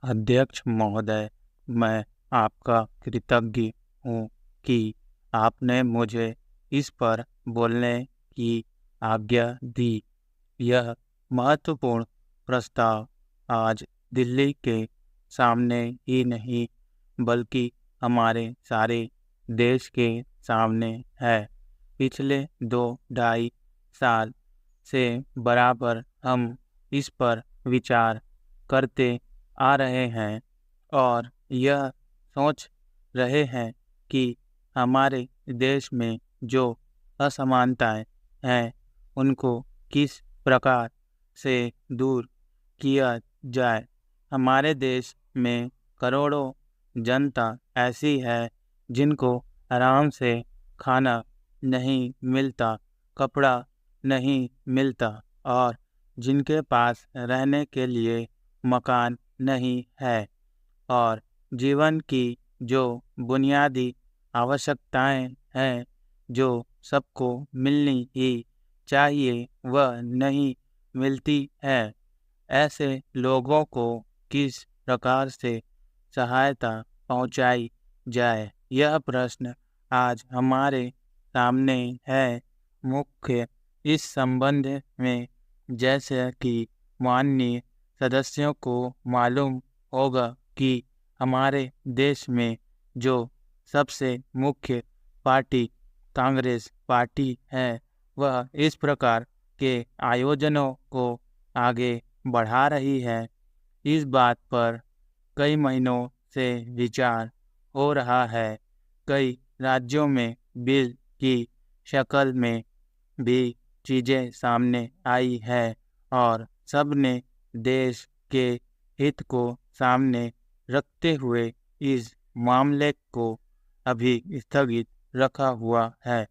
अध्यक्ष महोदय, मैं आपका कृतज्ञ हूँ कि आपने मुझे इस पर बोलने की आज्ञा दी। यह महत्वपूर्ण प्रस्ताव आज दिल्ली के सामने ही नहीं, बल्कि हमारे सारे देश के सामने है। पिछले 2-2.5 साल से बराबर हम इस पर विचार करते आ रहे हैं और यह सोच रहे हैं कि हमारे देश में जो असमानताएं हैं, उनको किस प्रकार से दूर किया जाए। हमारे देश में करोड़ों जनता ऐसी है जिनको आराम से खाना नहीं मिलता, कपड़ा नहीं मिलता और जिनके पास रहने के लिए मकान नहीं है और जीवन की जो बुनियादी आवश्यकताएं हैं, जो सबको मिलनी ही चाहिए, वह नहीं मिलती है। ऐसे लोगों को किस प्रकार से सहायता पहुंचाई जाए, यह प्रश्न आज हमारे सामने है। मुख्य इस संबंध में, जैसे कि माननीय सदस्यों को मालूम होगा कि हमारे देश में जो सबसे मुख्य पार्टी कांग्रेस पार्टी है, वह इस प्रकार के आयोजनों को आगे बढ़ा रही है। इस बात पर कई महीनों से विचार हो रहा है। कई राज्यों में बिल की शक्ल में भी चीज़ें सामने आई है और सबने देश के हित को सामने रखते हुए इस मामले को अभी स्थगित रखा हुआ है।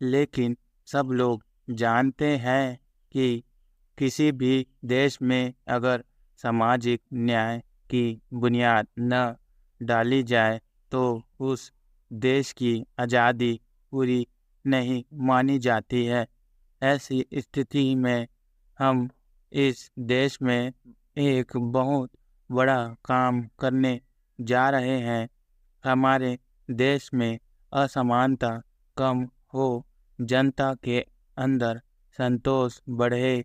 लेकिन सब लोग जानते हैं कि किसी भी देश में अगर सामाजिक न्याय की बुनियाद न डाली जाए, तो उस देश की आज़ादी पूरी नहीं मानी जाती है। ऐसी स्थिति में हम इस देश में एक बहुत बड़ा काम करने जा रहे हैं। हमारे देश में असमानता कम हो, जनता के अंदर संतोष बढ़े,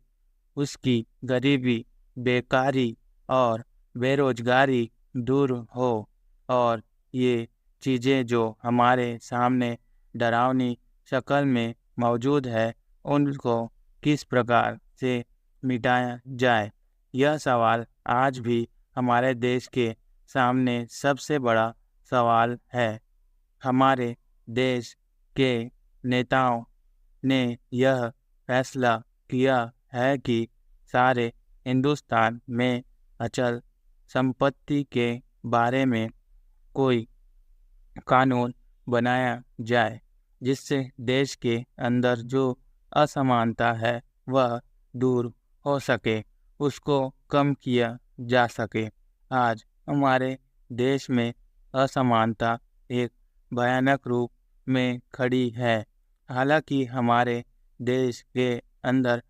उसकी गरीबी, बेकारी और बेरोजगारी दूर हो और ये चीज़ें जो हमारे सामने डरावनी शक्ल में मौजूद है, उनको किस प्रकार से मिटाया जाए। यह सवाल आज भी हमारे देश के सामने सबसे बड़ा सवाल है। हमारे देश के नेताओं ने यह फैसला किया है कि सारे हिंदुस्तान में अचल संपत्ति के बारे में कोई कानून बनाया जाए, जिससे देश के अंदर जो असमानता है वह दूर हो सके, उसको कम किया जा सके। आज हमारे देश में असमानता एक भयानक रूप में खड़ी है। हालांकि हमारे देश के अंदर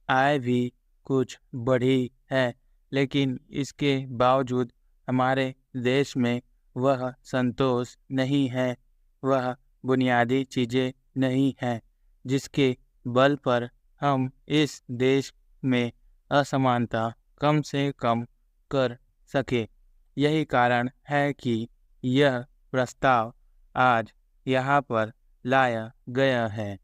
आय भी कुछ बढ़ी है, लेकिन इसके बावजूद हमारे देश में वह संतोष नहीं है, वह बुनियादी चीज़ें नहीं हैं, जिसके बल पर हम इस देश में असमानता कम से कम कर सके। यही कारण है कि यह प्रस्ताव आज यहाँ पर लाया गया है।